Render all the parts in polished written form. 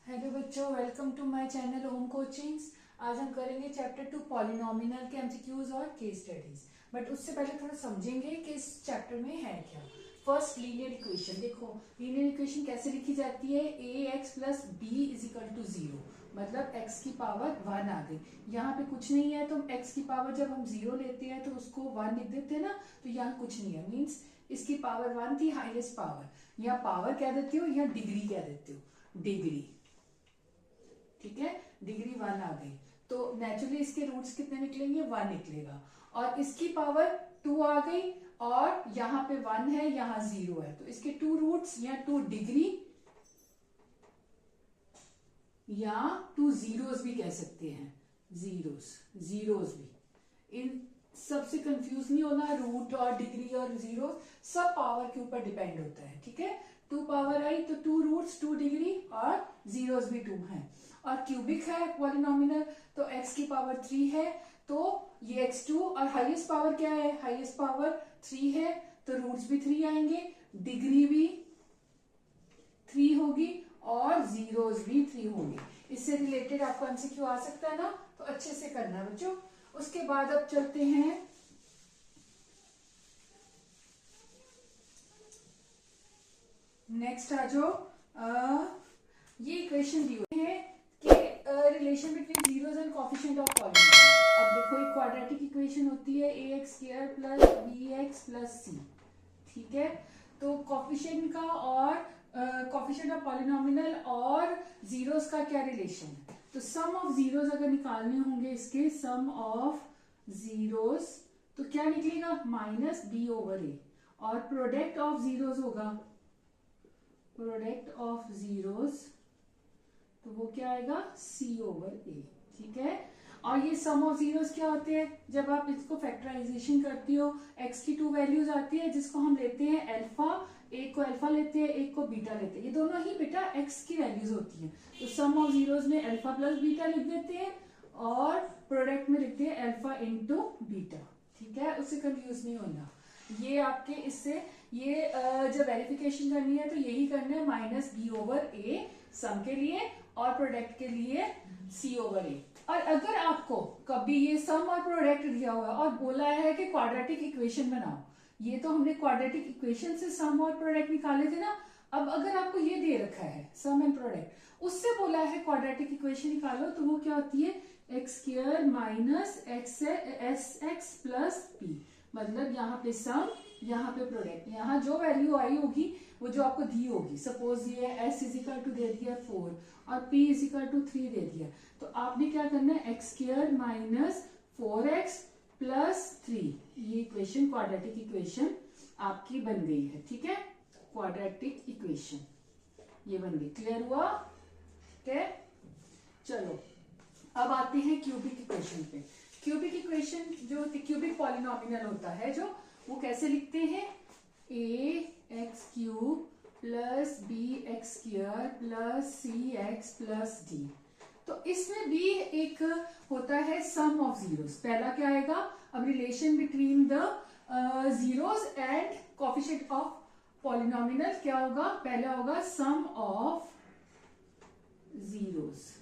Hello बच्चों, welcome to my channel home coachings. आज हम करेंगे चैप्टर 2 पॉलिनोमिनल के एमसीक्यूज और केस स्टडीज। बट उससे पहले थोड़ा समझेंगे कि इस चैप्टर में है क्या। First, linear equation. देखो, लीनियर इक्वेशन कैसे लिखी जाती है। A x plus b is equal to 0, मतलब x की पावर 1 आ गई। यहाँ पे कुछ नहीं है तो x की पावर जब हम 0 लेते हैं तो उसको 1 लिख देते हैं ना, तो यहाँ कुछ नहीं है, मीन्स इसकी पावर 1 थी, हाईएस्ट पावर। यहाँ पावर क्या देती हो, यहाँ डिग्री क्या देती हो, डिग्री। ठीक है, डिग्री 1 आ गई तो नेचुरली इसके रूट्स कितने निकलेंगे, 1 निकलेगा। और इसकी पावर 2 आ गई और यहाँ पे 1 है, यहाँ 0 है, तो इसके 2 रूट्स या 2 डिग्री या 2 जीरोस भी कह सकते हैं। जीरोस भी। इन सबसे कंफ्यूज नहीं होना, रूट और डिग्री और जीरो सब पावर के ऊपर डिपेंड होता है। ठीक है, 2 पावर आई तो 2 रूट्स 2 डिग्री और जीरोस भी 2 हैं। और क्यूबिक है पॉलिनोमिनल तो x की पावर 3 है तो ये x2, और हाईएस्ट पावर क्या है, हाईएस्ट पावर 3 है तो रूट्स भी 3 आएंगे, डिग्री भी 3 होगी और जीरोस भी 3 होंगे। इससे रिलेटेड आपको एमसीक्यू आ सकता है ना, तो अच्छे से करना है बच्चों। उसके बाद अब चलते हैं नेक्स्ट। आ जाओ, ये इक्वेशन दी हुई है कि relation between zeros and coefficient of polynomial. अब देखो, एक क्वाड्रेटिक इक्वेशन होती है ax square plus bx plus c। ठीक है, तो कोएफिशिएंट का और कोएफिशिएंट ऑफ पॉलिनोमियल और जीरोस का क्या रिलेशन है। तो सम ऑफ जीरोस अगर निकालने होंगे इसके, सम ऑफ जीरोस तो क्या निकलेगा, माइनस बी ओवर ए, और प्रोडक्ट ऑफ जीरोस होगा, प्रोडक्ट ऑफ जीरोस तो वो क्या आएगा, सी ओवर ए। ठीक है, और ये सम ऑफ जीरोस क्या होते हैं, जब आप इसको फैक्टराइजेशन करती हो, x की 2 वैल्यूज आती है जिसको हम लेते हैं अल्फा, एक को अल्फा लेते हैं, एक को बीटा लेते हैं, ये दोनों ही बेटा x की वैल्यूज होती हैं। तो सम ऑफ जीरोस में अल्फा प्लस बीटा लिख देते हैं और प्रोडक्ट में लिखते हैं अल्फा इंटू बीटा। ठीक है, उससे कंफ्यूज नहीं होना। ये आपके इससे ये जब वेरिफिकेशन करनी है तो यही करना है, माइनस बी ओवर ए सम के लिए और प्रोडक्ट के लिए सी ओवर ए। और अगर आपको कभी ये सम और प्रोडक्ट दिया हुआ और बोला है कि क्वाड्रेटिक इक्वेशन बनाओ, ये तो हमने क्वाड्रेटिक इक्वेशन से सम और प्रोडक्ट निकाले थे ना। अब अगर आपको ये दे रखा है सम एंड प्रोडक्ट, उससे बोला है क्वाड्रेटिक इक्वेशन निकालो, तो वो क्या होती है, x square minus S x plus P. मतलब यहाँ पे सम, यहाँ पे प्रोडक्ट, यहाँ जो वैल्यू आई होगी वो जो आपको दी होगी, सपोज ये s इजिकल टू दे दिया 4 और p इजिकल टू 3 दे दिया, तो आपने क्या करना है, x square minus 4x plus 3। ये इक्वेशन क्वाड्रेटिक इक्वेशन आपकी बन गई है। ठीक है, क्वाड्रेटिक इक्वेशन ये बन गई। क्लियर हुआ? ठीक है, चलो अब आते हैं क्यूबिक इक्वेशन पे। क्यूबिक इक्वेशन जो क्यूबिक पॉलिनोमियल होता है जो, वो कैसे लिखते हैं, a x cube plus b x square plus c x plus d. तो इसमें भी एक होता है सम ऑफ जीरोस। पहला क्या आएगा, अब relation between the zeros and coefficient of polynomial क्या होगा, पहला होगा सम ऑफ जीरोस।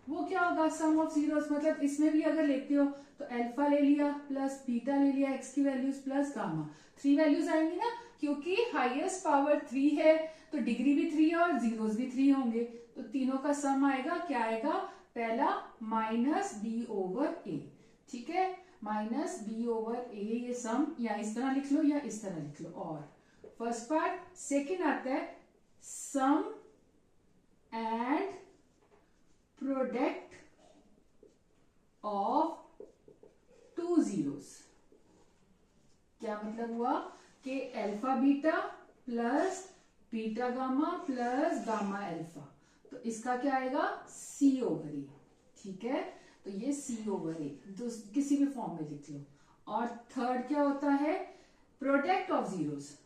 वो क्या होगा, सम ऑफ जीरोस, मतलब इसमें भी अगर लेते हो तो अल्फा ले लिया प्लस बीटा ले लिया, एक्स की वैल्यूज प्लस गामा, 3 वैल्यूज आएंगी ना, क्योंकि हाईएस्ट पावर 3 है तो डिग्री भी 3 है और जीरोस भी 3 होंगे, तो तीनों का सम आएगा, क्या आएगा, पहला माइनस बी ओवर ए। ठीक है, माइनस बी ओवर ए, ये सम या इस तरह लिख लो या इस तरह लिख लो। और फर्स्ट पार्ट, सेकेंड आता है सम एंड प्रोडक्ट ऑफ 2 जीरोस। क्या मतलब हुआ कि alpha beta plus beta gamma plus gamma alpha, तो इसका क्या आएगा, सी ओवर ए। ठीक है, तो ये सी ओवर ए किसी भी फॉर्म में लिख लो। और थर्ड क्या होता है, प्रोडक्ट ऑफ जीरोस,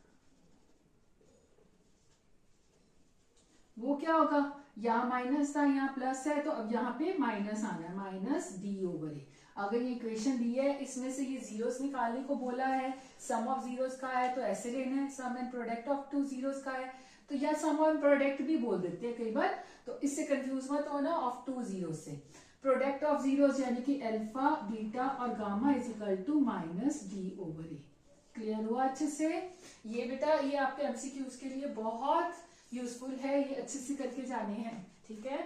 वो क्या होगा, यहाँ माइनस था यहाँ प्लस है तो अब यहाँ पे माइनस आना है, माइनस डी ओवर ए। अगर ये इक्वेशन दी है, इसमें से ये जीरोस निकालने को बोला है, सम ऑफ जीरोस का है तो ऐसे लेना है, सम एंड प्रोडक्ट ऑफ 2 जीरोस का है तो या सम और प्रोडक्ट भी बोल देते हैं कई बार, तो इससे कंफ्यूज मत होना ऑफ टू जीरो से। प्रोडक्ट ऑफ जीरोस यानी कि अल्फा बीटा और gamma is equal to minus d over a. Clear हुआ अच्छे से? ये बेटा ये आपके एमसीक्यूज के लिए बहुत यूजफुल है, ये अच्छे से करके जाने हैं, ठीक है।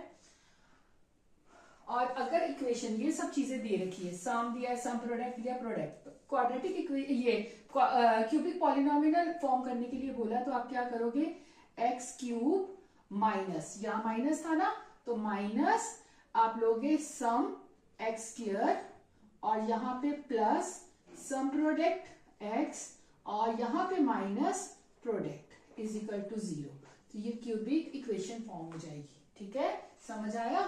और अगर इक्वेशन ये सब चीजें दे रखी है, सम दिया, सम प्रोडक्ट दिया, प्रोडक्ट, क्वाड्रेटिक ये क्यूबिक पॉलिनोमियल फॉर्म करने के लिए बोला, तो आप क्या करोगे, एक्स क्यूब माइनस, यहाँ माइनस था ना, तो माइनस आप लोगे सम एक्स स्क्वायर और यहाँ पे प्लस सम प्रोडक्ट एक्स और यहाँ पे minus product is equal to zero. तो ये क्यूबिक इक्वेशन फॉर्म हो जाएगी, ठीक है, समझ आया?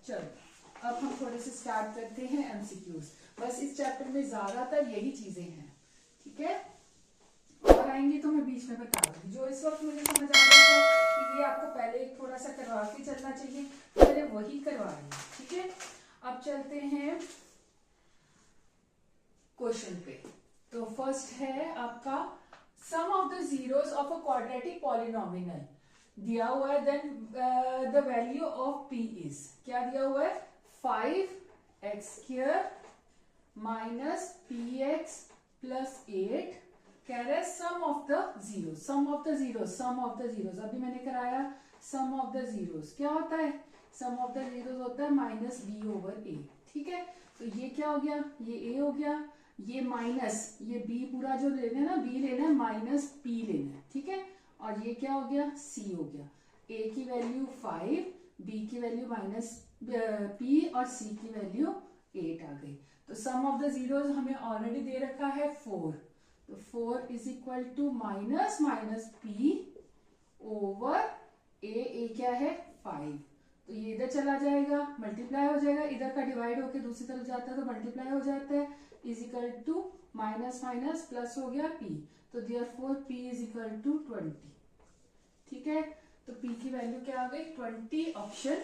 चलो अब हम थोड़े से स्टार्ट करते हैं एमसीक्यूज। बस इस चैप्टर में ज्यादातर यही चीजें हैं, ठीक है, और आएंगे तो मैं बीच में बता दूंगी। जो इस वक्त मुझे समझ आ रहा था कि ये आपको पहले थोड़ा सा करवा के चलना चाहिए, तो मैंने वही करवा रही हूँ, ठीक है। अब चलते हैं क्वेश्चन पे। तो फर्स्ट है आपका sum of the zeros of a quadratic polynomial दिया हुआ है, then the value of p is, क्या दिया हुआ है, 5x square minus p x plus 8, कह रहे हैं sum of the zero, sum of the zero, sum of the zeros, अभी मैंने कराया सम ऑफ द जीरोस क्या होता है, सम ऑफ द जीरोस होता है माइनस बी ओवर ए, ठीक है। तो ये क्या हो गया, ये ए हो गया, ये माइनस, ये बी पूरा जो लेना है ना, बी लेना है माइनस पी लेना है, ठीक है, और ये क्या हो गया, सी हो गया। ए की वैल्यू 5, बी की वैल्यू माइनस पी और सी की वैल्यू 8 आ गई। तो सम ऑफ द जीरोस हमें ऑलरेडी दे रखा है 4, तो 4 is equal to minus minus P over A क्या है 5, तो ये इधर चला जाएगा, मल्टीप्लाई हो जाएगा, इधर का डिवाइड होके दूसरी तरफ जाता है तो मल्टीप्लाई हो जाता है, is equal to minus minus plus हो गया पी, तो therefore p is equal to 20, ठीक है। तो पी की वैल्यू क्या आ गई, 20, ऑप्शन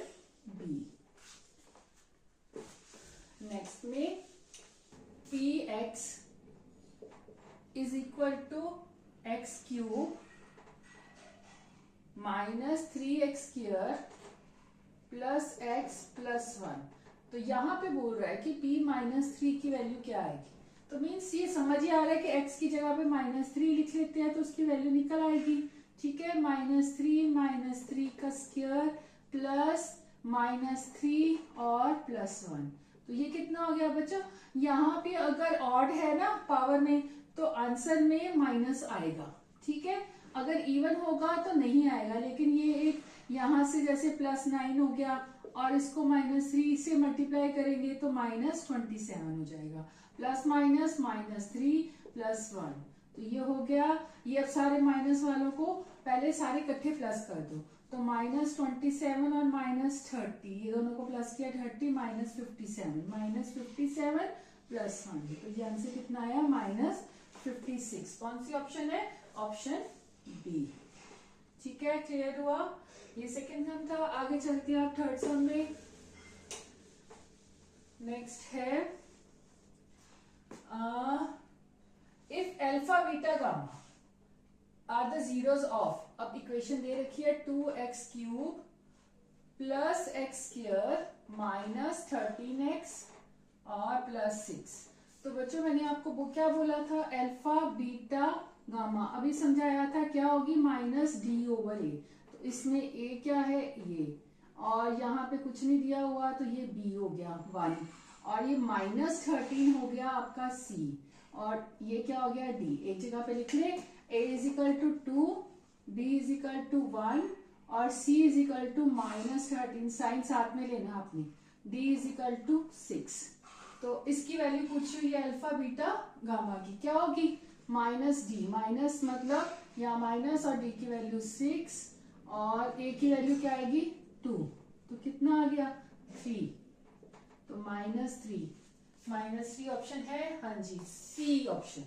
बी। नेक्स्ट में p x is equal to x cube minus 3x square plus x plus 1, तो यहां पे बोल रहा है कि p माइनस 3 की वैल्यू क्या आएगी, तो मीन्स ये समझ ही आ रहा है कि x की जगह पे माइनस 3 लिख लेते हैं तो उसकी वैल्यू निकल आएगी, ठीक है। माइनस 3 का स्क्वायर प्लस माइनस 3 और प्लस 1, तो ये कितना हो गया बच्चों, यहाँ पे अगर ऑड है ना पावर में तो आंसर में माइनस आएगा, ठीक है। अगर इवन होगा तो नहीं आएगा, लेकिन ये एक यहां से जैसे प्लस 9 हो गया और इसको माइनस 3 से मल्टीप्लाई करेंगे तो माइनस 27 हो जाएगा, प्लस माइनस माइनस 3 प्लस 1, तो ये हो गया। ये अब सारे माइनस वालों को पहले सारे इकट्ठे प्लस कर दो, तो माइनस 27 और माइनस 30, ये दोनों को प्लस किया 30 माइनस 57 प्लस 1, तो ये आंसर कितना आया, माइनस 56। कौन सी ऑप्शन है, ऑप्शन बी, ठीक है। क्लियर हुआ? ये सेकेंड सम था। आगे चलते हैं आप थर्ड सम में। नेक्स्ट है if alpha beta gamma are the zeros of, अब इक्वेशन दे रखी है 2x cube plus x square minus 13x और प्लस 6। तो बच्चों मैंने आपको क्या बोला था, अल्फा बीटा गामा, अभी समझाया था क्या होगी, माइनस डी ओवर ए, तो इसमें ए क्या है ये, और यहाँ पे कुछ नहीं दिया हुआ तो ये बी हो गया 1, और ये माइनस 13 हो गया आपका सी, और ये क्या हो गया डी, एक जगह पे लिख ले, a is equal to 2, b is equal to 1 और c is equal to minus 13, sign साथ में लेना आपने, डी इज इक्वल टू 6। तो इसकी वैल्यू पूछी हुई है अल्फा बीटा गामा की, क्या होगी, माइनस डी, माइनस मतलब यहाँ माइनस और डी की वैल्यू 6 और ए की वैल्यू क्या आएगी 2, तो कितना आ गया 3, तो माइनस 3 ऑप्शन है, हाँ जी सी ऑप्शन,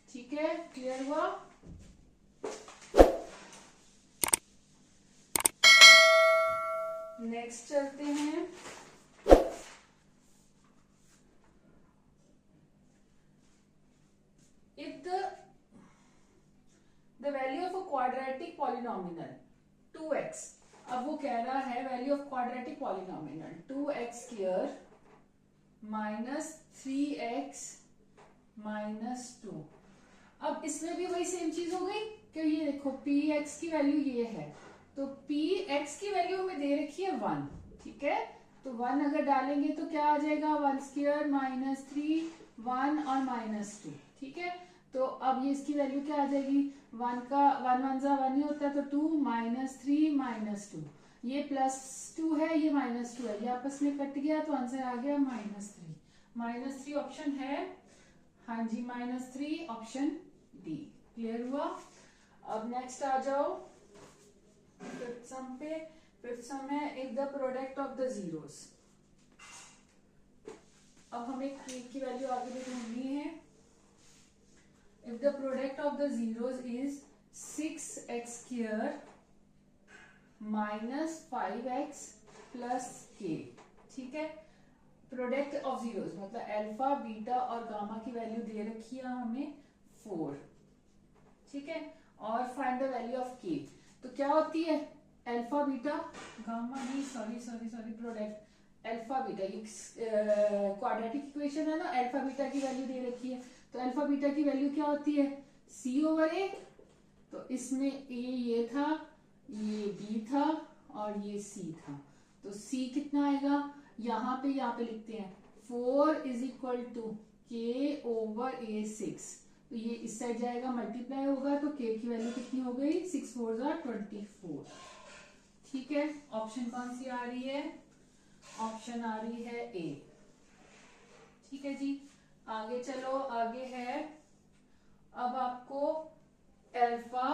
ठीक है। क्लियर हुआ? नेक्स्ट चलते हैं if the value value of a quadratic polynomial 2x। अब वो कह रहा है value of quadratic polynomial 2x square minus 3x minus 2। अब इसमें भी वही सेम चीज हो गई कि ये देखो px की वैल्यू ये है, तो px की वैल्यू हमें दे रखी है 1, ठीक है। तो 1 अगर डालेंगे तो क्या आ जाएगा 1 स्क्वायर माइनस 3, 1 और माइनस 2, ठीक है। तो अब ये इसकी वैल्यू क्या आ जाएगी, 1 का 1 1 जा 1 ही होता है, तो 2 माइनस 3 माइनस 2, ये प्लस 2 है, ये माइनस 2 है, ये आपस में कट गया तो आंसर आ गया माइनस 3 ऑप्शन है, हाँ जी -3 ऑप्शन डी। क्लियर हुआ। अब नेक्स्ट आ जाओ फिफ्थ सम पे। फिफ्थ सम है if the product of the zeros. अब हमें k की वैल्यू आगे भी ढूंढनी है। If the product of the zeros is 6x square minus 5x plus k, ठीक है। प्रोडक्ट ऑफ जीरोस मतलब अल्फा बीटा और गामा की वैल्यू दे रखी है हमें 4, ठीक है। और find the value of k। तो क्या होती है अल्फा बीटा गामा, नहीं सॉरी प्रोडक्ट अल्फा बीटा, ये क्वाड्रेटिक इक्वेशन है ना, अल्फा बीटा की वैल्यू दे रखी है। तो अल्फा बीटा की वैल्यू क्या होती है c/a। तो इसमें a ये था, ये b था और ये c था, तो c कितना आएगा, यहाँ पे लिखते हैं 4 इज इक्वल टू k/a6। तो ये इस साइड जाएगा मल्टीप्लाई होगा, तो k की वैल्यू कितनी हो गई 6 4 24, ठीक है। ऑप्शन कौन सी आ रही है, ऑप्शन आ रही है ए, ठीक है जी। आगे चलो, आगे है अब आपको alpha,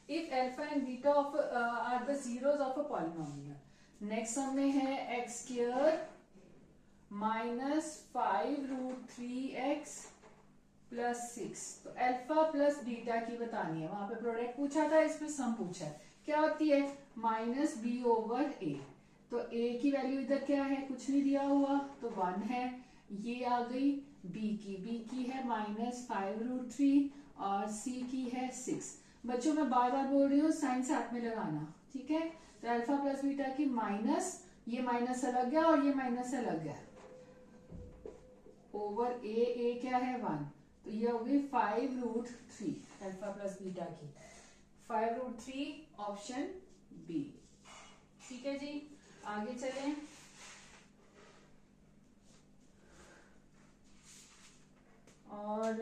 if alpha and beta of are the zeros of a polynomial. Next sum में है x square minus 5√3x plus 6। तो अल्फा प्लस बीटा की बतानी है, वहां पे प्रोडक्ट पूछा था, इसमें सम पूछा है। क्या होती है -b/a। तो a की वैल्यू इधर क्या है, कुछ नहीं दिया हुआ, तो 1 है। ये आ गई b की है -5√3 और c की है 6। बच्चों मैं बार बार बोल रही हूँ साइन साथ में लगाना, ठीक है। तो अल्फा प्लस बीटा की माइनस, ये माइनस अलग है और ये माइनस अलग है, ओवर a क्या है 1, तो ये हो गई 5√3 अल्फा प्लस बीटा की 5√3 ऑप्शन बी, ठीक है जी। आगे चलें, और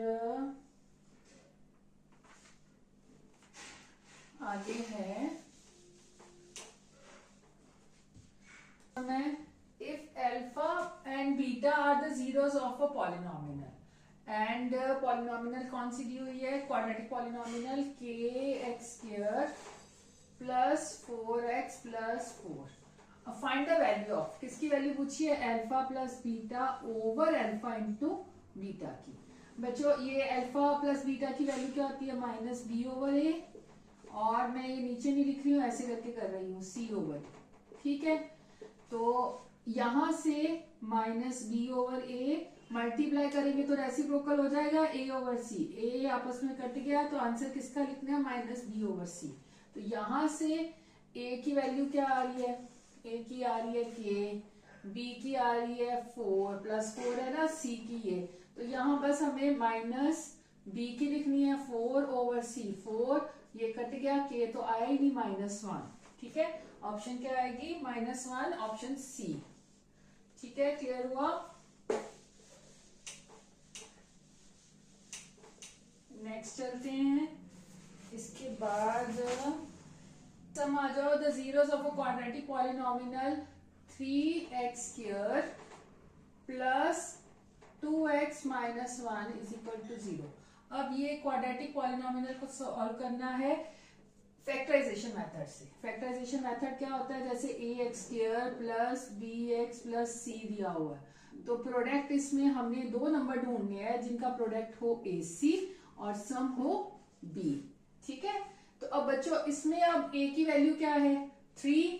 आगे है if alpha and beta are the zeros of a polynomial, and polynomial कौन सी दी हुई है, quadratic polynomial kx square plus 4x plus 4। अब फाइंड द वैल्यू ऑफ, किसकी वैल्यू पूछी है, alpha plus beta over alpha into beta की। बच्चों ये अल्फा प्लस बीटा की वैल्यू क्या होती है -b/a, और मैं ये नीचे नहीं लिख रही हूँ, ऐसे करके कर रही हूँ c/a, ठीक है। तो यहां से -b/a मल्टीप्लाई करेंगे तो रेसिप्रोकल हो जाएगा a/c, a आपस में कट गया, तो आंसर किसका लिखना है -b/c। तो यहां से a की वैल्यू क्या आ रही है, a की आ रही है k, b की आ रही है 4 प्लस 4 है ना, c की ये, तो यहाँ बस हमें -b की लिखनी है 4/c, 4 ये कट गया, k तो आया ही नहीं -1, ठीक है। ऑप्शन क्या आएगी -1 ऑप्शन सी, ठीक है। क्लियर हुआ। नेक्स्ट चलते हैं, इसके बाद सम आ जाओ the zeros of a quadratic polynomial 3x square plus 2x minus 1 is equal to 0। अब ये क्वाड्रेटिक पॉलिनोमिनल को सॉल्व करना है फैक्टराइजेशन मेथड से। फैक्टराइजेशन मेथड क्या होता है, जैसे ax square plus bx plus c दिया हुआ है, तो प्रोडक्ट इसमें हमने दो नंबर ढूंढने हैं जिनका प्रोडक्ट हो ac और सम हो b, ठीक है। तो अब बच्चों इसमें अब a की वैल्यू क्या है 3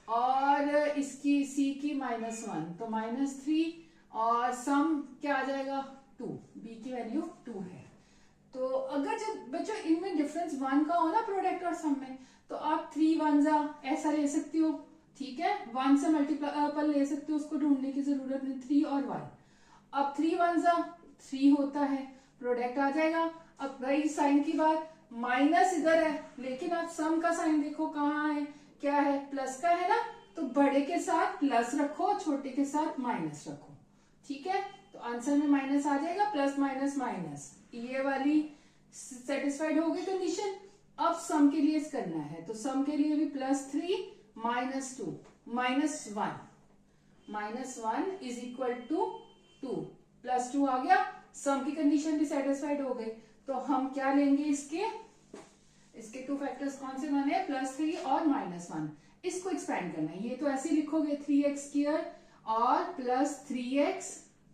और इसकी c की -1, तो -3 और सम क्या आ जाएगा 2, b की वैल्यू 2 है। तो अगर जब बच्चों इनमें डिफरेंस 1 का हो ना प्रोडक्ट और सम में, तो आप 3 1 ऐसा ले सकती हो, ठीक है, 1 से मल्टीपल ले सकते हो, उसको ढूंढने की जरूरत नहीं, 3 और 1। अब 3 1 3 होता है, प्रोडक्ट आ जाएगा। अब रही साइन की बात, माइनस इधर है, लेकिन आप सम का साइन देखो कहाँ है, क्या है, प्लस का है ना, तो बड़े के साथ प्लस रखो, छोटे के साथ माइनस रखो, ठीक है। तो आंसर में माइनस आ जाएगा, प्लस माइनस माइनस, ये वाली सेटिस्फाइड हो गई कंडीशन। अब सम के लिए करना है, तो सम के लिए भी +3 -2 -1 इज इक्वल टू 2, +2 आ गया, सम की कंडीशन भी सेटिस्फाइड हो गई। तो हम क्या लेंगे, इसके 2 फैक्टर्स कौन से बने, +3 और -1, इसको एक्सपेंड करना है। ये तो ऐसे ही लिखोगे 3x² और +3x,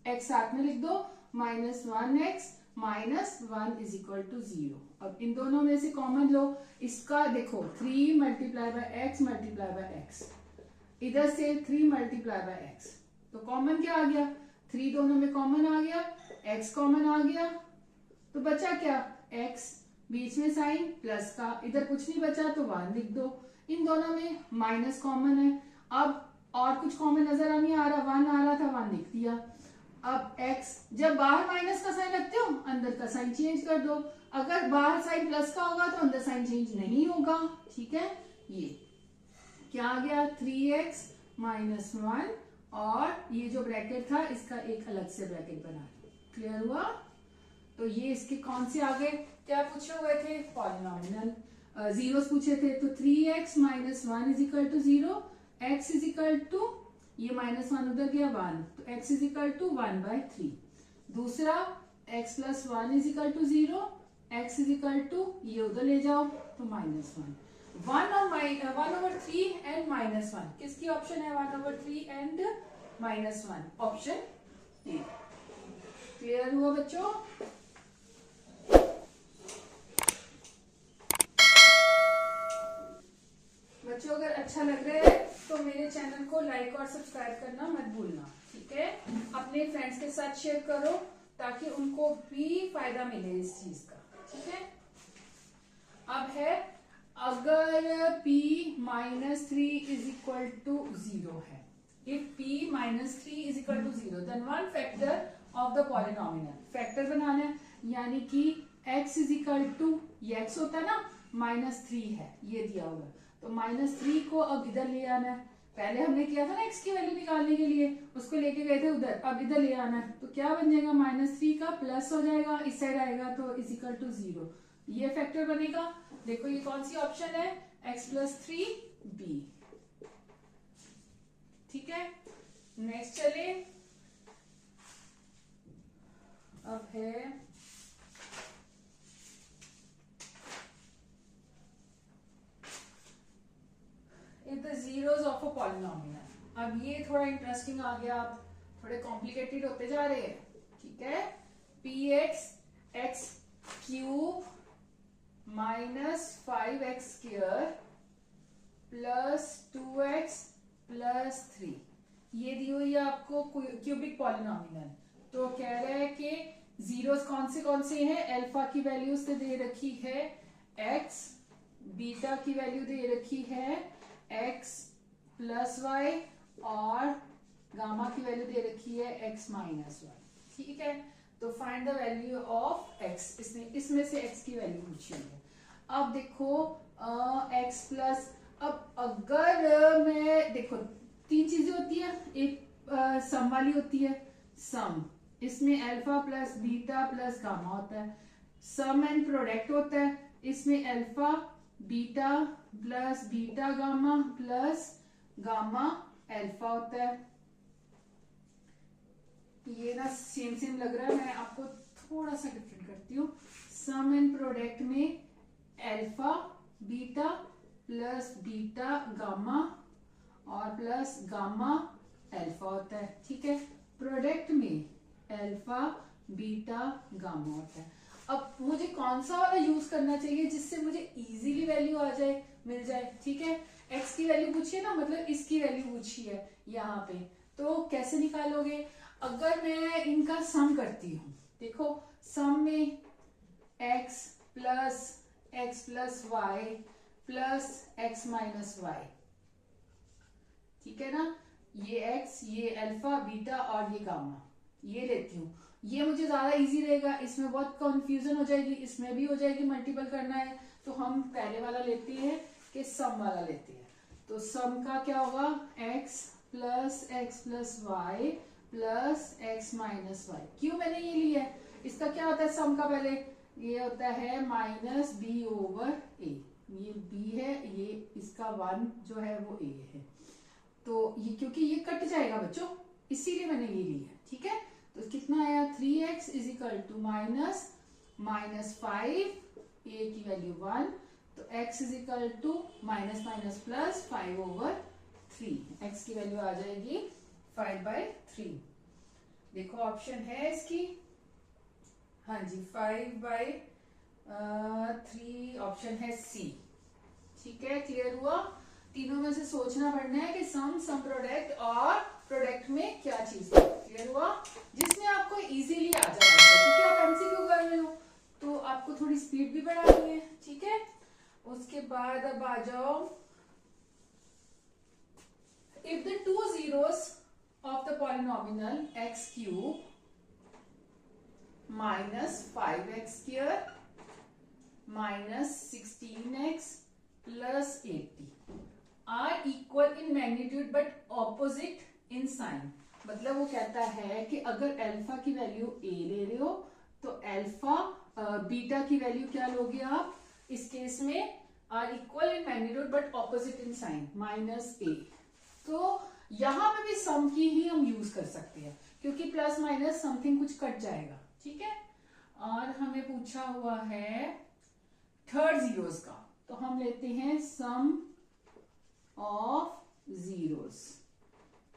x साथ में लिख दो, -1x -1 इज इक्वल टू 0। अब इन दोनों में से कॉमन लो, इसका देखो 3 × x, इधर से 3 × x, तो कॉमन क्या आ गया, 3 दोनों में कॉमन आ गया, x कॉमन आ गया, तो बचा क्या, x, बीच में साइन प्लस का, इधर कुछ नहीं बचा तो 1 लिख दो। इन दोनों में माइनस कॉमन है, अब और कुछ कॉमन नजर नहीं आ रहा, 1 आ रहा था 1 लिख दिया। अब x, जब बाहर माइनस का साइन रखते हो अंदर का साइन चेंज कर दो, अगर बाहर साइन प्लस का होगा तो अंदर साइन चेंज नहीं होगा, ठीक है। ये क्या आ गया, 3x -1, और ये जो ब्रैकेट था इसका एक अलग से ब्रैकेट बना दो, क्लियर हुआ। तो ये इसके कौन से आ गए, क्या पूछे हुए थे, पॉलिनोमियल जीरोस पूछे थे, तो 3x -1 is equal to 0, x is equal to, ये -1 उधर गया 1, तो x इज इक्वल टू 1/3। दूसरा x + 1 is equal to 0, x is equal to, ये उधर ले जाओ तो -1, 1/3 एंड -1, किसकी ऑप्शन है 1/3 एंड -1, ऑप्शन ए। क्लियर हुआ बच्चों। बच्चों अगर अच्छा लग रहा है तो मेरे चैनल को लाइक और सब्सक्राइब करना मत भूलना, ठीक है। अपने फ्रेंड्स के साथ शेयर करो ताकि उनको भी फायदा मिले इस चीज का, ठीक है। अब है, अगर p -3 इज इक्वल टू 0 है, if p -3 is equal to 0 then one factor of the polynomial, factor बनाना है, यानी कि x इज इक्वल टू, ये x होता है ना, -3 है, ये दिया हुआ, तो -3 को अब इधर ले आना है। पहले हमने किया था ना x की वैल्यू निकालने के लिए, उसको लेके गए थे उधर, अब इधर ले आना है, तो क्या बन जाएगा, -3 का प्लस हो जाएगा, इस साइड आएगा तो इज इक्वल टू 0, ये फैक्टर बनेगा। देखो ये कौन सी ऑप्शन है, x + 3b, ठीक है। नेक्स्ट चले, अब है the zeros of a polynomial। अब ये थोड़ा इंटरेस्टिंग आ गया, अब थोड़े कॉम्प्लिकेटेड होते जा रहे हैं, ठीक है। px x³ -5x² + 2x + 3, ये दी हुई है आपको क्यूबिक पॉलिनोमियल। तो कह रहा है कि जीरोस कौन से हैं, अल्फा की वैल्यू से दे रखी है x, बीटा की वैल्यू दे रखी है x + y, और गामा की वैल्यू दे रखी है x - y, ठीक है। तो find the value of x, इसमें से x की वैल्यू पूछी है। अब देखो x प्लस, अब अगर मैं देखो 3 चीजें होती है, एक सम वाली होती है, सम, इसमें alpha plus beta plus gamma होता है, सम एंड प्रोडक्ट होता है, इसमें alpha beta plus beta gamma plus gamma alpha होता है। ये ना सेम लग रहा है, मैं आपको थोड़ा सा डिफरेंट करती हूँ। सम एंड प्रोडक्ट में alpha beta plus beta gamma और प्लस गामा अल्फा होता है, ठीक है। प्रोडक्ट में अल्फा बीटा गामा होता है। अब मुझे कौन सा वाला यूज करना चाहिए जिससे मुझे इजीली वैल्यू आ जाए, मिल जाए, ठीक है। x की वैल्यू पूछी है ना, मतलब इसकी वैल्यू पूछी है यहाँ पे, तो कैसे निकालोगे, अगर मैं इनका सम करती हूँ, देखो सम में x plus y plus x minus y, ठीक है ना। ये एक्स, ये अल्फा बीटा और ये गामा, ये लेती हूँ। ये मुझे ज्यादा इजी रहेगा, इसमें बहुत कंफ्यूजन हो जाएगी, इसमें भी हो जाएगी, मल्टीपल करना है तो हम पहले वाला लेते हैं कि सम वाला लेते हैं। तो सम का क्या होगा, x plus y plus x minus y. क्यों मैंने ये लिया है, इसका क्या होता है सम का, पहले ये होता है माइनस बी ओवर ए, ये बी है, ये इसका वन जो है वो ए है। तो ये क्योंकि ये कट जाएगा बच्चों, इसीलिए मैंने ये लिया है, ठीक है। तो कितना आया 3x is equal to minus 5, a की वैल्यू 1, तो x is equal to minus plus 5 over 3, x की वैल्यू आ जाएगी 5/3। देखो ऑप्शन है इसकी, हाँ जी 5/3 ऑप्शन है सी, ठीक है। क्लियर हुआ, तीनों में से सोचना पड़ना है कि सम प्रोडक्ट और प्रोडक्ट में क्या चीज है। क्लियर हुआ, जिसमें आपको इजीली आ जाएगा, क्योंकि आप एमसीक्यू कर रहे हो तो आपको थोड़ी स्पीड भी बढ़ानी है, ठीक है। उसके बाद अब आ जाओ, if the two zeros of the polynomial x cube minus 5x square minus 16x plus 80 are equal in magnitude but opposite in sign. मतलब वो कहता है कि अगर अल्फा की वैल्यू a ले रहे हो तो अल्फा बीटा की वैल्यू क्या लोगे आप, इस केस में are equal in magnitude but opposite in sign minus a। तो यहां पे भी सम की ही हम यूज कर सकते हैं, क्योंकि प्लस माइनस समथिंग कुछ कट जाएगा, ठीक है। और हमें पूछा हुआ है थर्ड जीरोस का, तो हम लेते हैं सम ऑफ जीरोस।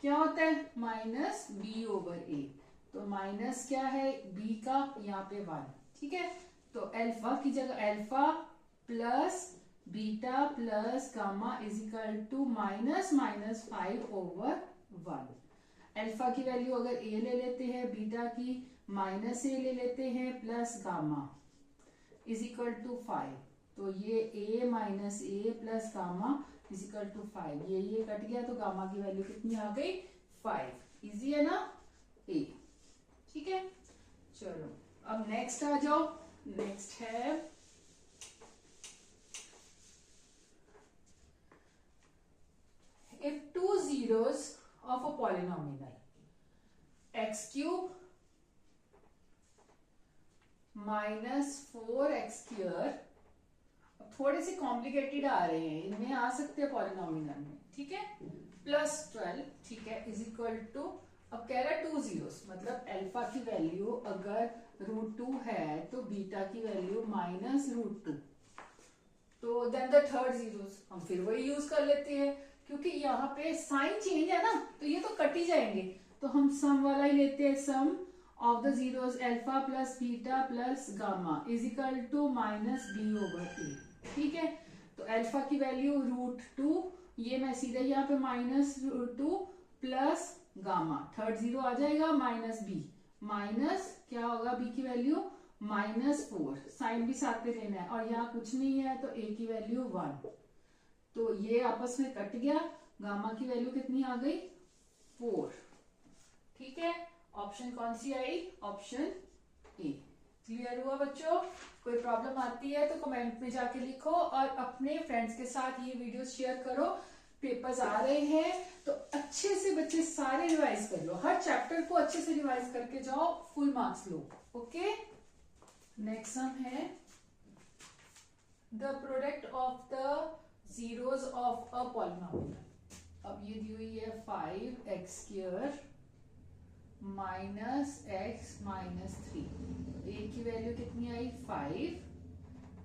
क्या होता है माइनस बी ओवर ए, तो माइनस क्या है बी का, यहाँ पे 1, ठीक है। तो अल्फा की जगह alpha plus beta plus gamma is equal to minus 5 over 1। Alpha की वैल्यू अगर ए ले लेते हैं, बीटा की माइनस ए ले लेते हैं, plus gamma is equal to 5, तो ये a minus a plus gamma is equal to 5, ये कट गया तो गामा की वैल्यू कितनी आ गई 5। इजी है ना a, ठीक है। चलो अब नेक्स्ट आ जाओ, नेक्स्ट है if two zeros of a polynomial x cube minus 4x square, थोड़े से कॉम्प्लिकेटेड आ रहे हैं, इनमें आ सकते हैं पॉलिनोमियल में, ठीक है, प्लस 12, ठीक है, इज इक्वल टू, अब कह रहा है टू जीरोस, मतलब अल्फा की वैल्यू अगर √2 है तो बीटा की वैल्यू माइनस √2, तो देन द थर्ड जीरोस हम फिर वही यूज कर लेते हैं, क्योंकि यहाँ पे साइन चेंज है ना, तो ये तो कट ही जाएंगे, तो हम सम वाला ही लेते हैं, sum of the zeros alpha plus beta plus gamma is equal to minus b over a, ठीक है। तो अल्फा की वैल्यू √2, ये मैं सीधे यहाँ पे minus √2 plus gamma, third zero आ जाएगा माइनस बी, माइनस क्या होगा बी की वैल्यू -4, साइन भी साथ में लेना है, और यहाँ कुछ नहीं है तो ए की वैल्यू 1, तो ये आपस में कट गया, गामा की वैल्यू कितनी आ गई 4, ठीक है। ऑप्शन कौन सी आई, ऑप्शन ए। क्लियर हुआ बच्चों, कोई प्रॉब्लम आती है तो कमेंट में जाके लिखो, और अपने फ्रेंड्स के साथ ये वीडियो शेयर करो। पेपर्स आ रहे हैं तो अच्छे से बच्चे सारे रिवाइज कर लो, हर चैप्टर को अच्छे से रिवाइज करके जाओ, फुल मार्क्स लो, ओके। नेक्स्ट सम है the product of the zeros of a polynomial. अब ये दी हुई है 5x square minus x minus 3, ए की वैल्यू कितनी आई 5,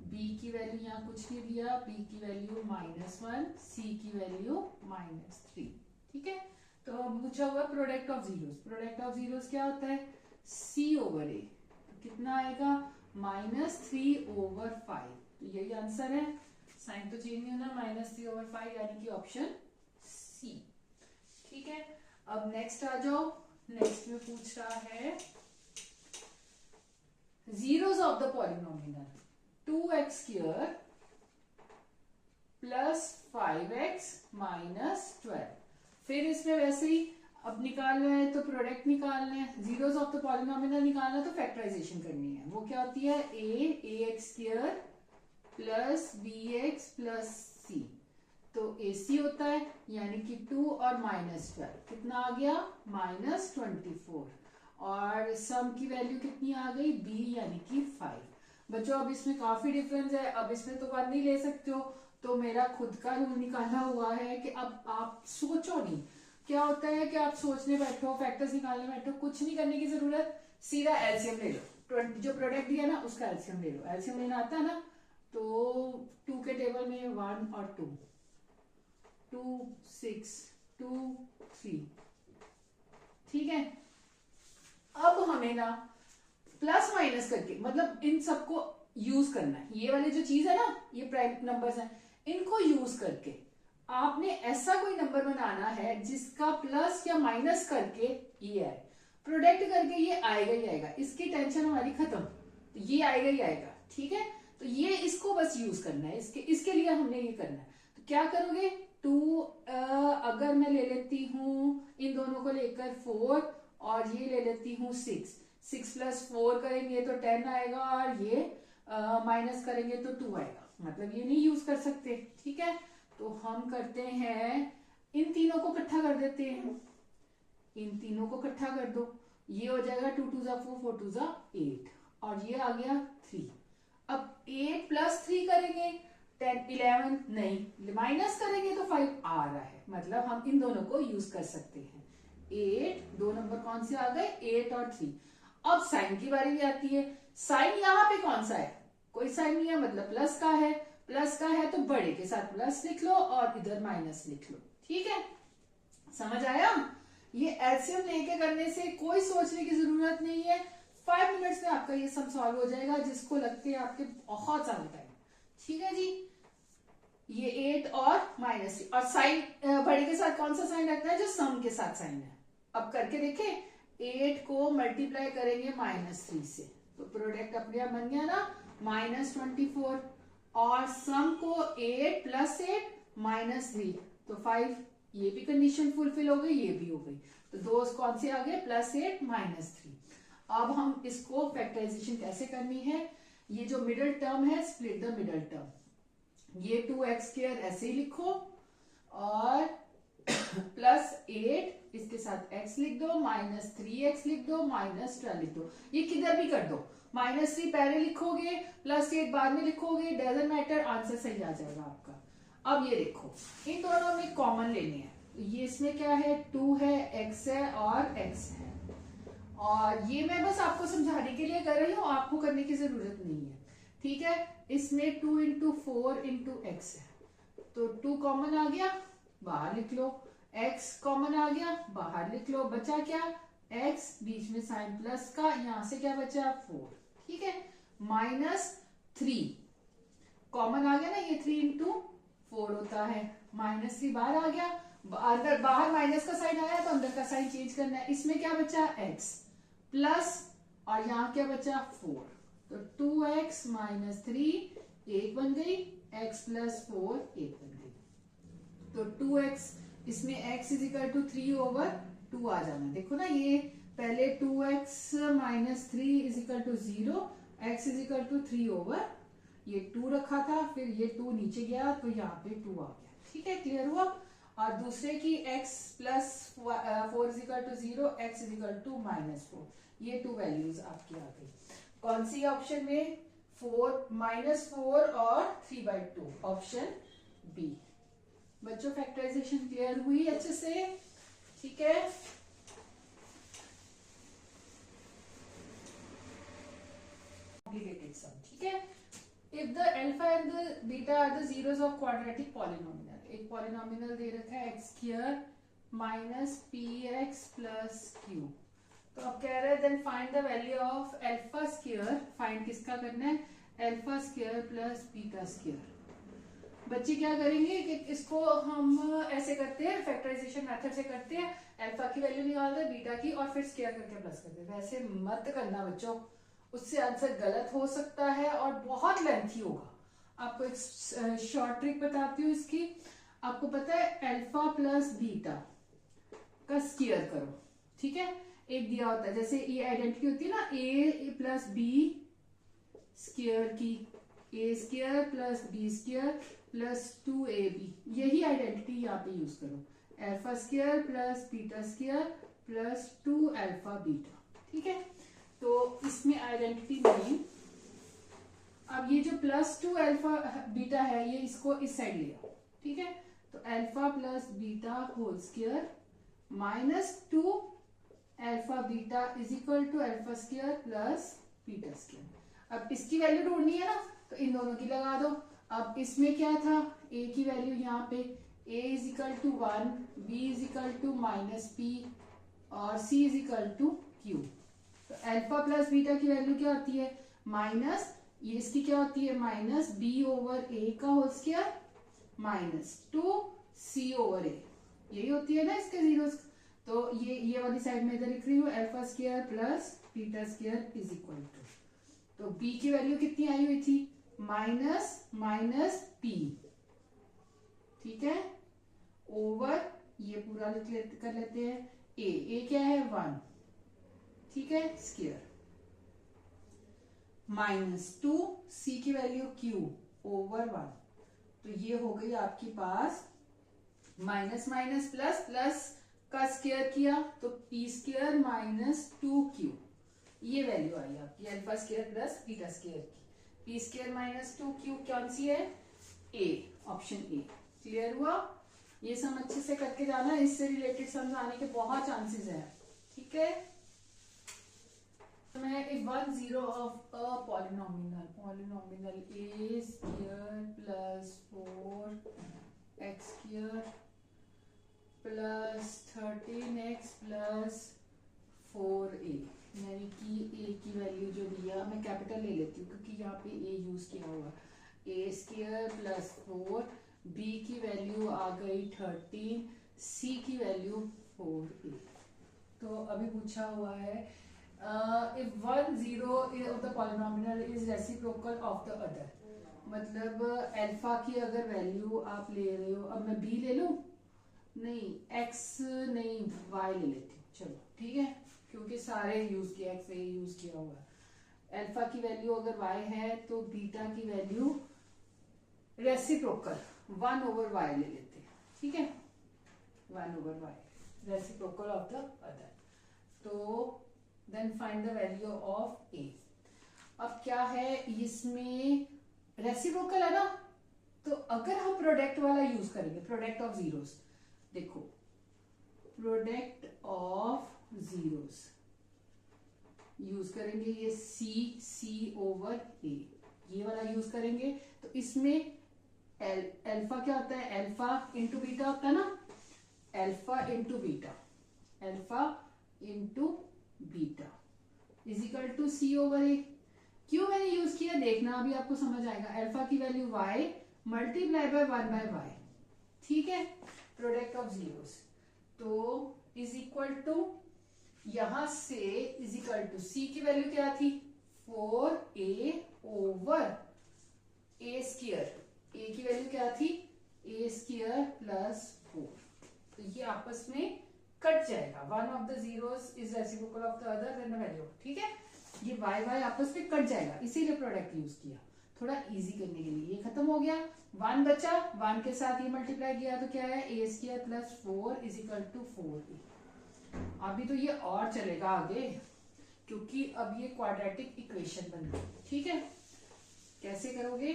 बी की वैल्यू यहाँ कुछ नहीं दिया, बी की वैल्यू -1, सी की वैल्यू -3, ठीक है। तो अब पूछा हुआ product of zeros, product of zeros क्या होता है सी ओवर ए, तो कितना आएगा -3 ओवर 5, तो यही आंसर है, साइन तो चेंज नहीं होना, -3 ओवर 5 यानी कि ऑप्शन सी, ठीक है। अब नेक्स्ट आ जाओ, नेक्स्ट में पूछ रहा है zeros of the polynomial 2x square plus 5x minus 12। फिर इसमें वैसे ही अब निकालना है तो प्रोडक्ट निकालना है, जीरोस ऑफ द पॉलिनोमियल निकालना है तो फैक्टराइजेशन करनी है। वो क्या होती है, ax square plus bx plus c, तो ac होता है यानी कि 2 और माइनस 12 कितना आ गया माइनस 24, और सम की वैल्यू कितनी आ गई b यानी कि 5। बच्चों अब इसमें काफी डिफरेंस है, अब इसमें तो 1 नहीं ले सकते हो, तो मेरा खुद का रूल निकाला हुआ है कि अब आप सोचो नहीं। क्या होता है कि आप सोचने बैठो, फैक्टर्स निकालने बैठो, कुछ नहीं करने की जरूरत, सीधा एलसीएम ले लो। जो प्रोडक्ट दिया ना उसका एलसीएम ले लो। एलसीएम लेना आता है ना, तो 2 के टेबल में 1 और 2, 2 6 2 3, ठीक है। अब हमें ना प्लस माइनस करके मतलब इन सबको यूज करना है। ये वाली जो चीज है ना, ये प्राइम नंबर्स हैं, इनको यूज करके आपने ऐसा कोई नंबर बनाना है जिसका प्लस या माइनस करके ये आए, प्रोडक्ट करके ये आएगा ही आएगा, इसकी टेंशन हमारी खत्म, तो ये आएगा ही आएगा, ठीक है। तो ये इसको बस यूज करना है, इसके लिए हमने ये करना है। तो क्या करोगे, 2 अगर मैं ले लेती हूं इन दोनों को लेकर 4 और ये ले लेती हूँ 6 प्लस 4 करेंगे तो 10 आएगा, और ये माइनस करेंगे तो 2 आएगा, मतलब ये नहीं यूज कर सकते, ठीक है। तो हम करते हैं इन तीनों को इकट्ठा कर देते हैं, इन तीनों को इकट्ठा कर दो, ये हो जाएगा 2 2 4 4 2 8, और ये आ गया 3। अब 8 प्लस 3 करेंगे 10 11, नहीं माइनस करेंगे तो 5 आ रहा है, मतलब हम इन दोनों को यूज कर सकते हैं। 8, दो नंबर कौन से आ गए 8 और 3। अब साइन की बारी भी आती है, साइन यहाँ पे कौन सा है, कोई साइन नहीं है, मतलब प्लस का है, प्लस का है तो बड़े के साथ प्लस लिख लो और इधर माइनस लिख लो, ठीक है। समझ आया, ये एलसीएम लेके करने से कोई सोचने की जरूरत नहीं है, 5 मिनट्स में आपका ये सब सॉल्व हो जाएगा, जिसको लगते हैं आपके बहुत सारे टाइम, ठीक है जी। ये 8 और माइनस 3, और साइन बड़े के साथ कौन सा साइन रखना है, जो सम के साथ साइन है। अब करके देखे, 8 को मल्टीप्लाई करेंगे -3 से, तो प्रोडक्ट अपने आप बन गया ना -24, और सम को 8 प्लस 8 -3 तो 5, ये भी कंडीशन फुलफिल हो गई, ये भी हो गई, तो दो कौन से आ गए +8 -3। अब हम इसको फैक्टराइजेशन कैसे करनी है, ये जो मिडिल टर्म है स्प्लिट द मिडिल टर्म, ये 2x स्क्वायर ऐसे ही लिखो, और +8 इसके साथ x लिख दो, -3x लिख दो, -12 लिख दो, ये किधर भी कर दो, -3 पहले लिखोगे, +8 बाद में लिखोगे, डजंट मैटर, आंसर सही आ जाएगा आपका। अब ये देखो, इन दोनों में कॉमन लेनी है, ये इसमें क्या है 2 है, x है और x है, और ये मैं बस आपको समझाने के लिए कर रही हूँ, आपको करने की जरूरत नहीं है, ठीक है। इसमें 2 × 4 × x है, तो 2 कॉमन आ गया, बाहर लिख लो, x कॉमन आ गया, बाहर लिख लो, बचा क्या x, बीच में साइन प्लस का, यहां से क्या बचा 4, ठीक है। -3 कॉमन आ गया ना, ये 3 × 4 होता है, -3 बाहर आ गया, अंदर बाहर माइनस का साइन आया तो अंदर का साइन चेंज करना है, इसमें क्या बचा x प्लस, और यहाँ क्या बचा 4, तो 2x -3 1 बन गई, x + 4 1 बन गई, तो 2x, इसमें x = 3/2 आ जाना, देखो ना, ये पहले 2x - 3 = 0, x = 3/, ये 2 रखा था, फिर ये 2 नीचे गया तो यहाँ पे 2 आ गया, ठीक है, क्लियर हुआ। और दूसरे की x + 4 = 0, x = -4, ये 2 वैल्यूज आपकी आ गई, कौन सी ऑप्शन में, 4 और 3/2, ऑप्शन बी। बच्चों फैक्टराइजेशन क्लियर हुई अच्छे से, ठीक है। कॉम्प्लिकेटेड सम, ठीक है। If the alpha and the beta are the zeros of quadratic polynomial, एक पॉलिनोमियल दे रखा है x स्क्वायर -px + q, तो अब कह रहे हैं then find the value of alpha square, find किसका करना है, अल्फा स्क्वायर + बीटा स्क्वायर। बच्चे क्या करेंगे कि इसको हम ऐसे करते हैं, फैक्टराइजेशन मेथड से करते हैं, अल्फा की वैल्यू निकालते हैं, बीटा की, और फिर स्क्वायर करके प्लस करते हैं, वैसे मत करना बच्चों, उससे आंसर गलत हो सकता है और बहुत लेंथी होगा। आपको एक शॉर्ट ट्रिक बताती हूँ इसकी। आपको पता है अल्फा प्लस बीटा का स्क्वायर करो, ठीक है। एक दिया होता है, जैसे ये आइडेंटिटी होती है ना, ए प्लस बी स्क्वायर की, a square plus b square plus 2ab, यही आइडेंटिटी यहाँ पे यूज करो। Alpha square plus beta square plus 2 alpha beta, ठीक है। तो इसमें आइडेंटिटी में अब ये जो प्लस 2 अल्फा बीटा है, ये इसको इस साइड ले आओ, ठीक है। तो alpha plus beta whole square minus 2 alpha beta is equal to alpha square plus beta square. अब इसकी वैल्यू ढूंढनी है ना, तो इन दोनों की लगा दो। अब इसमें क्या था, a की वैल्यू यहाँ पे a is equal to 1, b is equal to minus p और c is equal to q। तो अल्फा प्लस बीटा की वैल्यू क्या होती है, माइनस, ये इसकी क्या होती है, माइनस b ओवर a का whole square minus 2c over a, यही होती है ना इसके जीरोस। तो ये वाली साइड में इधर लिख रही हूँ, alpha square plus beta square is equal to, तो b की वैल्यू कितनी आई हुई थी, माइनस माइनस p, ठीक है, ओवर ये पूरा कर लेते हैं, a क्या है 1, ठीक है, स्क्वायर माइनस 2c की वैल्यू q ओवर 1। तो ये हो गई आपके पास माइनस माइनस प्लस, प्लस का स्क्वायर किया तो p स्क्वायर माइनस 2q, ये वैल्यू आई आपकी alpha square plus beta square की। p स्क्वायर माइनस 2q कौन सी है, a, ऑप्शन ए। क्लियर हुआ, ये सम अच्छे से करके जाना, इससे रिलेटेड सम्स आने के बहुत चांसेस है, ठीक है। मैं if 1 0 of a polynomial a square plus 4x square plus 13x plus 4a, यानी कि a की वैल्यू जो दिया, मैं कैपिटल ले लेती हूँ क्योंकि यहाँ पे a यूज किया हुआ, a स्क्वायर प्लस 4, b की वैल्यू आ गई 13, c की वैल्यू 4a। तो अभी पूछा हुआ है if 1 0 of the polynomial is reciprocal of the other, मतलब अल्फा की अगर वैल्यू आप ले रहे हो, अब मैं b ले लूं, नहीं x नहीं y ले लेती हूँ, चलो ठीक है, क्योंकि सारे यूज किया, x a यूज किया हुआ है। अल्फा की वैल्यू अगर y है तो बीटा की वैल्यू रेसिप्रोकल 1 ओवर y ले लेते हैं, ठीक है, 1 over y reciprocal of the other. तो then find the value of a। अब क्या है, इसमें रेसिप्रोकल है ना, तो अगर हम प्रोडक्ट वाला यूज करेंगे, प्रोडक्ट ऑफ जीरोस, देखो प्रोडक्ट ऑफ जीरोस यूज करेंगे, ये c ओवर a, ये वाला यूज करेंगे। तो इसमें अल्फा क्या होता है, अल्फा इंटू बीटा होता है ना, alpha into beta, alpha into beta is equal to c over a. क्यों मैंने यूज किया देखना, अभी आपको समझ आएगा। अल्फा की value y multiply by 1 by y, ठीक है, प्रोडक्ट ऑफ जीरोस, तो इज इक्वल टू, यहां से इज इक्वल टू सी की वैल्यू क्या थी 4a over a square, a की वैल्यू क्या थी a स्क्वायर प्लस 4, तो ये आपस में कट जाएगा, one of the zeros is reciprocal of the other than the value, ठीक है, ये y आपस में कट जाएगा, इसीलिए प्रोडक्ट यूज किया थोड़ा इजी करने के लिए। ये खत्म हो गया, 1 बचा, 1 के साथ ये मल्टीप्लाई किया तो क्या है a square plus 4 is equal to 4a। अभी तो ये और चलेगा आगे, क्योंकि अब ये क्वाड्रेटिक इक्वेशन बन गई, ठीक है। कैसे करोगे,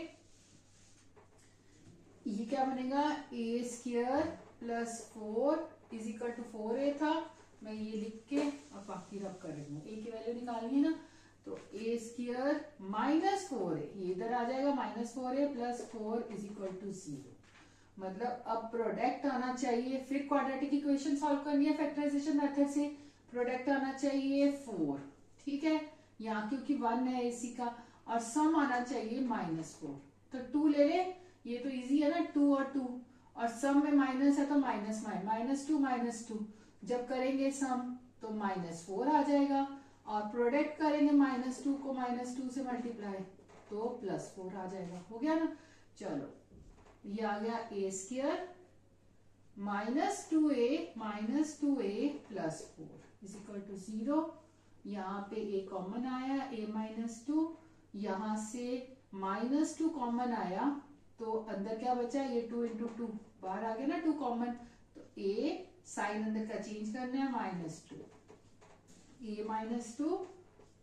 ये क्या बनेगा, a square plus 4 is equal to 4a था, मैं ये लिख के अब बाकी रब कर रही हूँ, a की वैल्यू निकालनी है ना, तो a स्क्वायर माइनस 4a, ये इधर आ जाएगा minus 4a plus 4 is equal to 0। मतलब अब प्रोडक्ट आना चाहिए, फिर क्वाड्रेटिक इक्वेशन सॉल्व करनी है फैक्टराइजेशन मेथड से, प्रोडक्ट आना चाहिए 4, ठीक है, यहाँ क्योंकि 1 है इसी का, और सम आना चाहिए -4, तो 2 ले ले, ये तो इजी है ना, 2 और 2, और सम में माइनस है तो -2 जब करेंगे सम तो -4 आ जाएगा, और प्रोडक्ट करेंगे -2 को -2 से मल्टीप्लाई तो +4 आ जाएगा। हो गया ना। चलो ये आ गया a स्क्वायर -2a + 4 = 0। यहाँ पे a कॉमन आया, a -2, यहाँ से -2 कॉमन आया तो अंदर क्या बचा, ये 2 × 2 बाहर आ गया ना, 2 कॉमन, तो a साइन अंदर का चेंज करना है, -2, a -2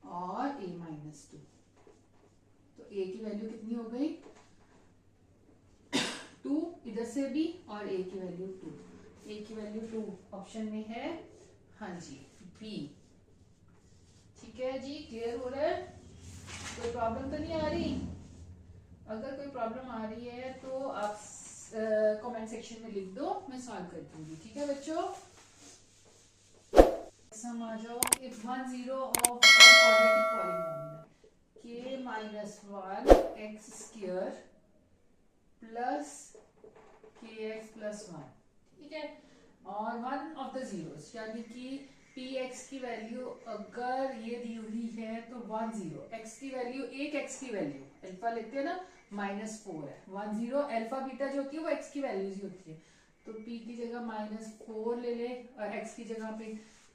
और a -2, तो a की वैल्यू कितनी हो गई 2 इधर से भी, और a की वैल्यू 2, a की वैल्यू 2 ऑप्शन में है, हाँ जी बी। ठीक है जी, क्लियर हो रहा है, कोई प्रॉब्लम तो नहीं आ रही? अगर कोई प्रॉब्लम आ रही है तो आप कमेंट सेक्शन में लिख दो, मैं सॉल्व कर दूंगी। ठीक है बच्चों, आ जाओ। If 1 0 of a quadratic polynomial k - 1 x² plus kx plus 1, ठीक है, और 1 ऑफ द जीरोस, यानी कि px की वैल्यू अगर ये दी हुई है तो 1 0, x की वैल्यू, एक x की वैल्यू अल्फा लेते हैं ना, -4 है, 1 0 अल्फा बीटा जो होती है वो x की वैल्यूज ही होती है, तो p की जगह -4 ले ले और x की जगह पे,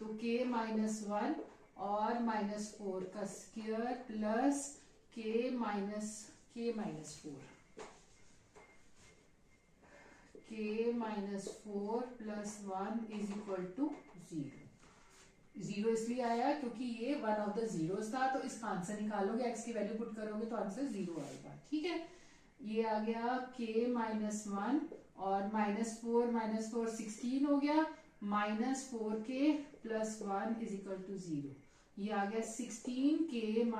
तो k - 1 और -4 का square plus k - 4 k - 4 plus 1 = 0। 0 इसलिए आया क्योंकि ये 1 ऑफ द जीरोस था, तो इसका आंसर निकालोगे, x की वैल्यू पुट करोगे तो आंसर 0 आएगा। ठीक है, ये आ गया k - 1 और -4 16 हो गया, -4k + 1 = 0। ये आ गया 16k -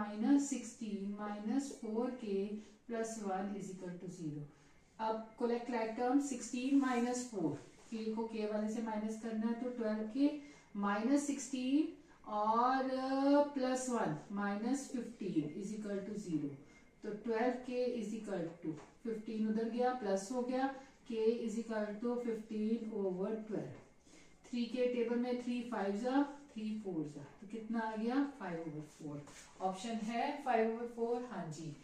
16 - 4k + 1 = 0। अब कलेक्ट लाइक टर्म, 16 - 4, k को k वाले से माइनस करना है, तो 12k -16 और +1 -15 = 0, तो 12k = 15 उधर गया, प्लस हो गया, k = 15/12। 3k टेबल में 3 5 जा 3 4 जा, तो कितना आ गया 5/4। ऑप्शन है 5/4, हाँ जी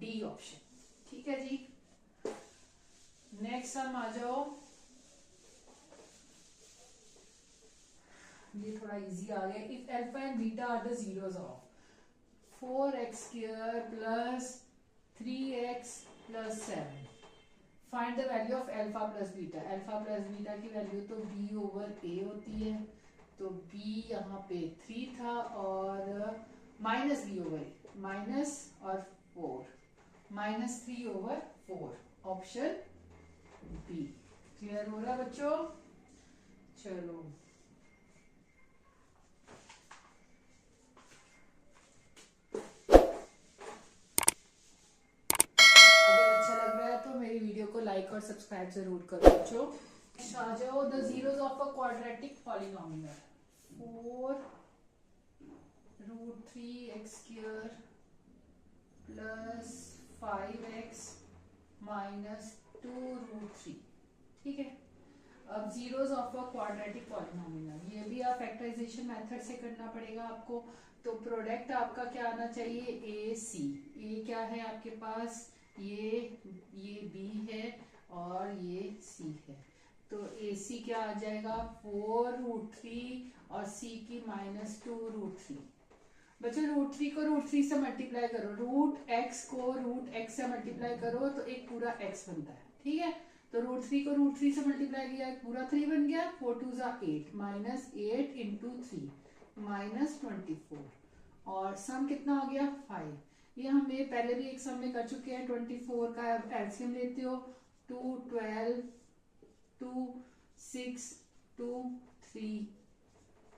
डी ऑप्शन। ठीक है जी, नेक्स्ट सम आ जाओ। ये थोड़ा इजी आ गया। If alpha and beta are the zeros of 4x² plus 3x plus 7, find the value of alpha plus beta. Alpha plus beta की वैल्यू तो b/a होती है, तो b यहाँ पे 3 था और -b/a, माइनस और 4, -3/4, ऑप्शन बी। क्लियर हो रहा बच्चों? चलो मेरी वीडियो को लाइक और सब्सक्राइब जरूर करो बच्चों। आ जाओ, the zeros of a quadratic polynomial, 4√3x² plus 5x minus 2√3। ठीक है, अब zeros of a quadratic polynomial, ये भी आप फैक्टराइजेशन मेथड से करना पड़ेगा आपको। तो प्रोडक्ट आपका क्या आना चाहिए, ए सी। ए क्या है आपके पास, ये b है और ये c है, तो AC क्या आ जाएगा 4√3 और c की -2√3। बच्चों √3 को √3 से मल्टीप्लाई करो, √x को √x से मल्टीप्लाई करो तो एक पूरा x बनता है। ठीक है, तो √3 को √3 से मल्टीप्लाई किया, एक पूरा 3 बन गया, 4 2 8, -8 × 3 -24, और सम कितना हो गया 5। ये हमें पहले भी एक सम में कर चुके हैं। 24 का एलसीएम लेते हो, 2 12 2 6 2 3,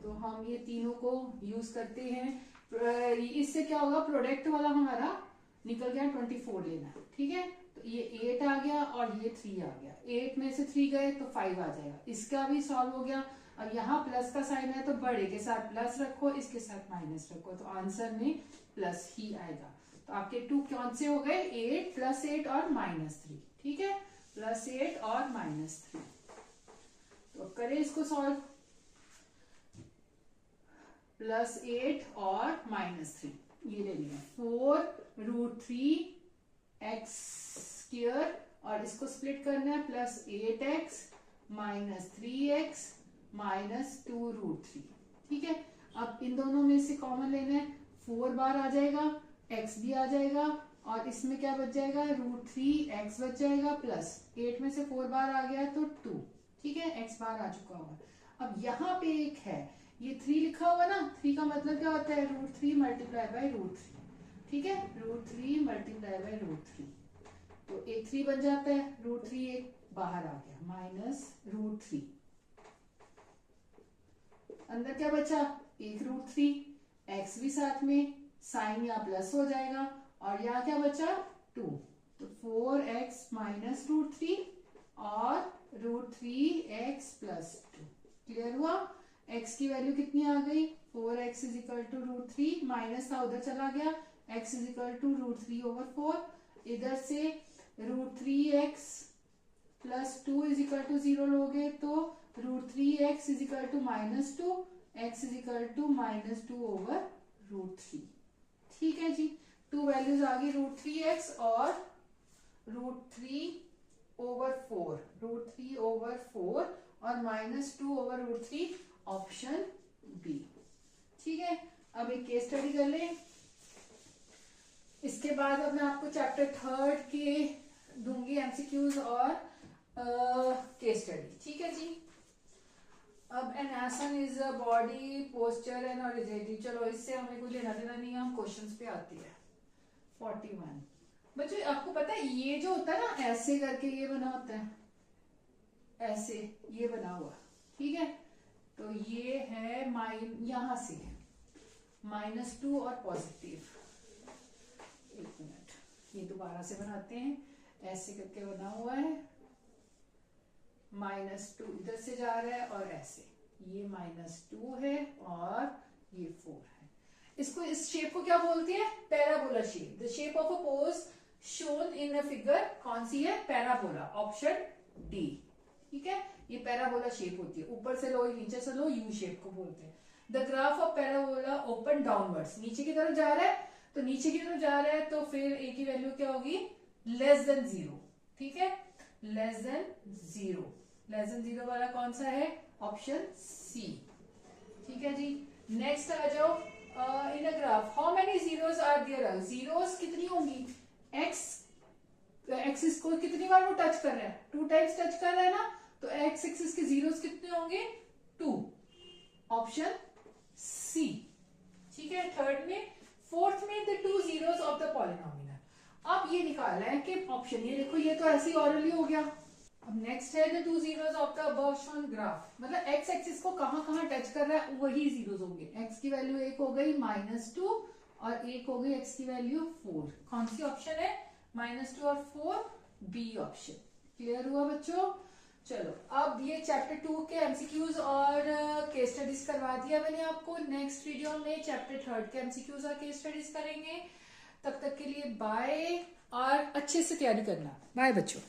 तो हम ये तीनों को यूज करते हैं। इससे क्या होगा, प्रोडक्ट वाला हमारा निकल गया, 24 लेना। ठीक है, तो ये 8 आ गया और ये 3 आ गया, 8 में से 3 गए तो 5 आ जाएगा। इसका भी सॉल्व हो गया। और यहाँ प्लस का साइन है तो बड़े के साथ प्लस रखो, इसके साथ माइनस रखो, तो आंसर में प्लस ही आएगा। तो आपके 2 कौन से हो गए, 8 + 8 और -3। ठीक है, +8 और -3। तो करें इसको सॉल्व। +8 और -3 ये ले लिया 4√3x² और इसको स्प्लिट करना है +8x -3x -2√3। ठीक है, अब इन दोनों में से कॉमन लेना है 4 बार आ जाएगा, x भी आ जाएगा और इसमें क्या बच जाएगा √3x बच जाएगा +8 में से 4 बार आ गया तो 2। ठीक है, x बार आ चुका होगा। अब यहाँ पे एक है ये 3 लिखा हुआ ना, 3 का मतलब क्या होता है √3 × √3। ठीक है, √3 × √3 तो एक 3 बन जाता है, √3 एक बाहर आ गया -√3 अंदर क्या बचा एक √3 x भी साथ में साइन या प्लस हो जाएगा और यहाँ क्या बचा 2 तो 4x -√3 और √3x +2। क्लियर हुआ। x की वैल्यू कितनी आ गई 4x = √3 माइनस था उधर चला गया x = √3/4 इधर से √3x +2 = 0 लोगे तो √3x = -2 x = -2/√3। ठीक है जी, 2 वैल्यूज आ गई √3x और √3/4 और -2/√3 ऑप्शन बी। ठीक है, अब एक केस स्टडी कर लें। इसके बाद अब मैं आपको चैप्टर 3 के दूंगी एमसीक्यूज और केस स्टडी। ठीक है जी, अब एन आसन is a body posture and rigidity. चलो इससे हमें कोई लेना देना नहीं है, हम क्वेश्चंस पे आती है। 41 बच्चों आपको पता है ये जो होता है ना ऐसे करके ये बना होता है, ऐसे ये बना हुआ। ठीक है, तो ये है यहां से -2 और पॉजिटिव। एक मिनट, ये दोबारा से बनाते हैं। ऐसे करके बना हुआ है, -2 इधर से जा रहा है और ऐसे ये -2 है और ये 4 है। इसको इस शेप को क्या बोलते हैं parabola shape. The shape of a pose shown in a figure कौन सी है पैराबोला, ऑप्शन डी। ठीक है, ये पैराबोला शेप होती है, ऊपर से लो नीचे से लो यू शेप को बोलते हैं। The graph of parabola open downwards, नीचे की तरफ जा रहा है तो नीचे की तरफ जा रहा है तो फिर ए की वैल्यू क्या होगी <0। ठीक है, <0 वाला कौन सा है ऑप्शन सी। ठीक है जी, नेक्स्ट आ जाओ। In a graph how many zeros are there. Zeros कितनी होंगी एक्सिस को कितनी बार वो टच कर रहा है 2 टाइम्स टच कर रहा है ना, तो एक्स एक्सिस के जीरोस कितने होंगे 2, ऑप्शन सी। ठीक है, थर्ड में फोर्थ में the 2 zeros of the polynomial. अब ये निकालना है कि ऑप्शन ये देखो ये तो ऐसे ही ऑरली हो गया। अब नेक्स्ट है the 2 zeros of the above shown graph, मतलब एक्स एक्सिस को कहां कहां टच कर रहा है वही जीरोस होंगे। एक्स की वैल्यू एक हो गई -2 और एक हो गई एक्स की वैल्यू 4। कौन सी ऑप्शन है -2 और 4, बी ऑप्शन। क्लियर हुआ बच्चों। चलो अब ये चैप्टर 2 के एमसीक्यूज और केस स्टडीज करवा दिया मैंने आपको। नेक्स्ट वीडियो में चैप्टर 3 के एमसीक्यूज और केस स्टडीज करेंगे। तब तक के लिए बाय और अच्छे से तैयारी करना। बाय बच्चों।